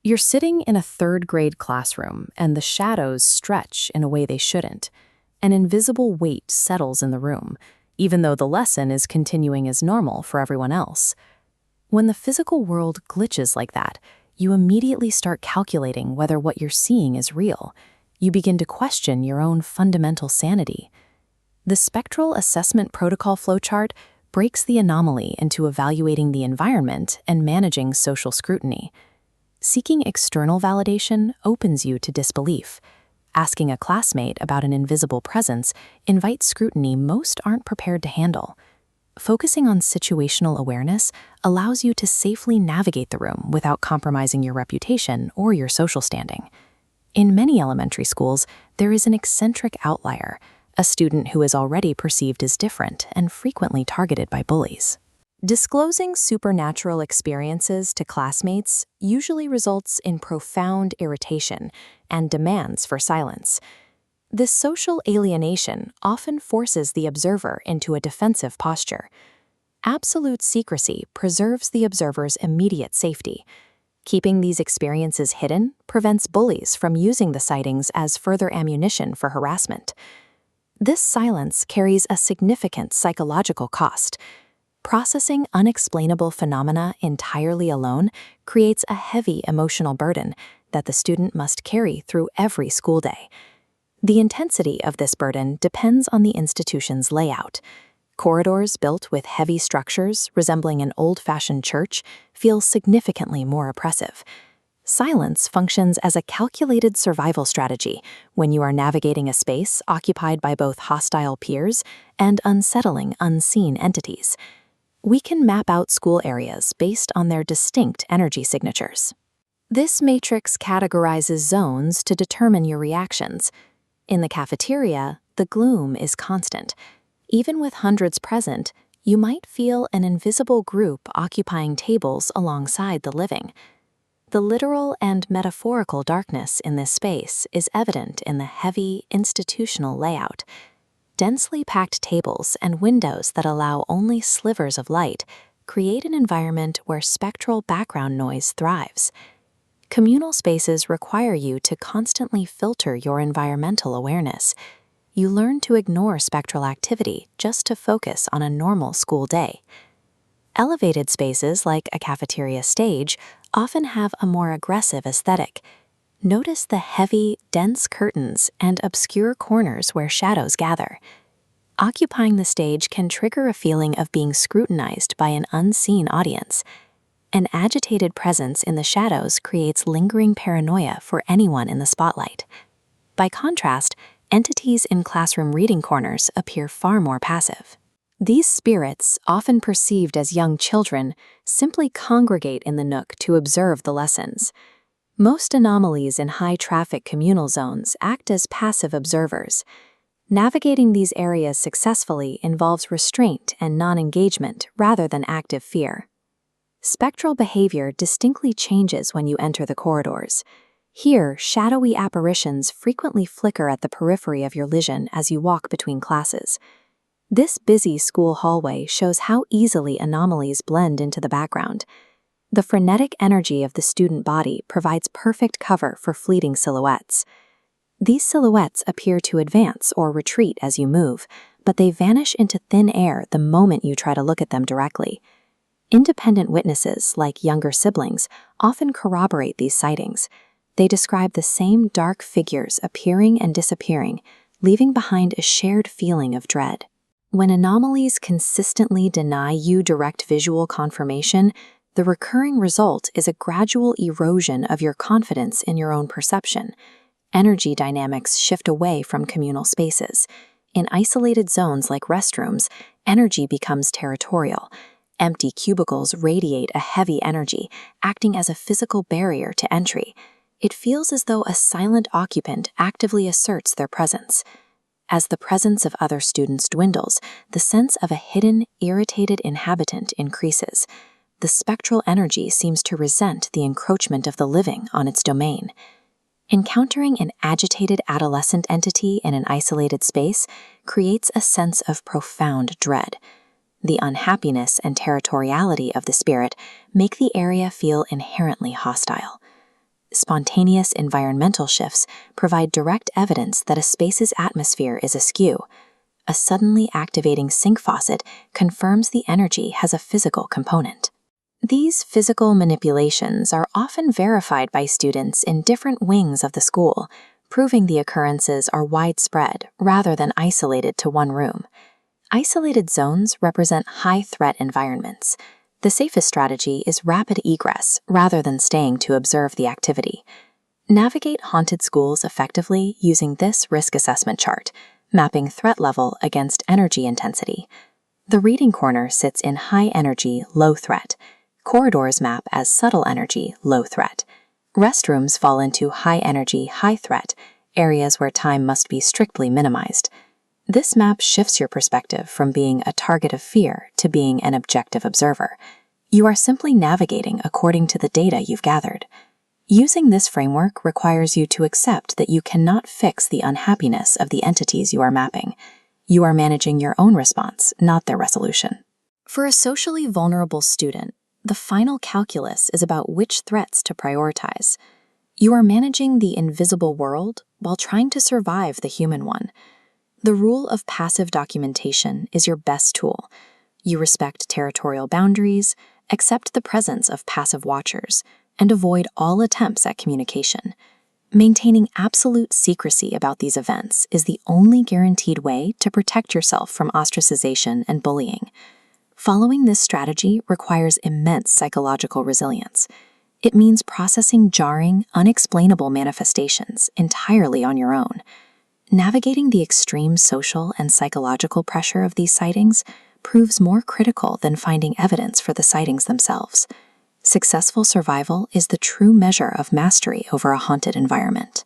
You're sitting in a third-grade classroom, and the shadows stretch in a way they shouldn't. An invisible weight settles in the room, even though the lesson is continuing as normal for everyone else. When the physical world glitches like that, you immediately start calculating whether what you're seeing is real. You begin to question your own fundamental sanity. The spectral assessment protocol flowchart breaks the anomaly into evaluating the environment and managing social scrutiny. Seeking external validation opens you to disbelief. Asking a classmate about an invisible presence invites scrutiny most aren't prepared to handle. Focusing on situational awareness allows you to safely navigate the room without compromising your reputation or your social standing. In many elementary schools, there is an eccentric outlier, a student who is already perceived as different and frequently targeted by bullies. Disclosing supernatural experiences to classmates usually results in profound irritation and demands for silence. This social alienation often forces the observer into a defensive posture. Absolute secrecy preserves the observer's immediate safety. Keeping these experiences hidden prevents bullies from using the sightings as further ammunition for harassment. This silence carries a significant psychological cost. Processing unexplainable phenomena entirely alone creates a heavy emotional burden that the student must carry through every school day. The intensity of this burden depends on the institution's layout. Corridors built with heavy structures resembling an old-fashioned church feel significantly more oppressive. Silence functions as a calculated survival strategy when you are navigating a space occupied by both hostile peers and unsettling unseen entities. We can map out school areas based on their distinct energy signatures. This matrix categorizes zones to determine your reactions. In the cafeteria, the gloom is constant. Even with hundreds present, you might feel an invisible group occupying tables alongside the living. The literal and metaphorical darkness in this space is evident in the heavy institutional layout. Densely packed tables and windows that allow only slivers of light create an environment where spectral background noise thrives. Communal spaces require you to constantly filter your environmental awareness. You learn to ignore spectral activity just to focus on a normal school day. Elevated spaces like a cafeteria stage often have a more aggressive aesthetic. Notice the heavy, dense curtains and obscure corners where shadows gather. Occupying the stage can trigger a feeling of being scrutinized by an unseen audience. An agitated presence in the shadows creates lingering paranoia for anyone in the spotlight. By contrast, entities in classroom reading corners appear far more passive. These spirits, often perceived as young children, simply congregate in the nook to observe the lessons. Most anomalies in high-traffic communal zones act as passive observers. Navigating these areas successfully involves restraint and non-engagement rather than active fear. Spectral behavior distinctly changes when you enter the corridors. Here, shadowy apparitions frequently flicker at the periphery of your vision as you walk between classes. This busy school hallway shows how easily anomalies blend into the background. The frenetic energy of the student body provides perfect cover for fleeting silhouettes. These silhouettes appear to advance or retreat as you move, but they vanish into thin air the moment you try to look at them directly. Independent witnesses, like younger siblings, often corroborate these sightings. They describe the same dark figures appearing and disappearing, leaving behind a shared feeling of dread. When anomalies consistently deny you direct visual confirmation, the recurring result is a gradual erosion of your confidence in your own perception. Energy dynamics shift away from communal spaces. In isolated zones like restrooms, energy becomes territorial. Empty cubicles radiate a heavy energy, acting as a physical barrier to entry. It feels as though a silent occupant actively asserts their presence. As the presence of other students dwindles, the sense of a hidden, irritated inhabitant increases. The spectral energy seems to resent the encroachment of the living on its domain. Encountering an agitated adolescent entity in an isolated space creates a sense of profound dread. The unhappiness and territoriality of the spirit make the area feel inherently hostile. Spontaneous environmental shifts provide direct evidence that a space's atmosphere is askew. A suddenly activating sink faucet confirms the energy has a physical component. These physical manipulations are often verified by students in different wings of the school, proving the occurrences are widespread rather than isolated to one room. Isolated zones represent high-threat environments. The safest strategy is rapid egress rather than staying to observe the activity. Navigate haunted schools effectively using this risk assessment chart, mapping threat level against energy intensity. The reading corner sits in high energy, low threat. Corridors map as subtle energy, low threat. Restrooms fall into high energy, high threat, areas where time must be strictly minimized. This map shifts your perspective from being a target of fear to being an objective observer. You are simply navigating according to the data you've gathered. Using this framework requires you to accept that you cannot fix the unhappiness of the entities you are mapping. You are managing your own response, not their resolution. For a socially vulnerable student, the final calculus is about which threats to prioritize. You are managing the invisible world while trying to survive the human one. The rule of passive documentation is your best tool. You respect territorial boundaries, accept the presence of passive watchers, and avoid all attempts at communication. Maintaining absolute secrecy about these events is the only guaranteed way to protect yourself from ostracization and bullying. Following this strategy requires immense psychological resilience. It means processing jarring, unexplainable manifestations entirely on your own. Navigating the extreme social and psychological pressure of these sightings proves more critical than finding evidence for the sightings themselves. Successful survival is the true measure of mastery over a haunted environment.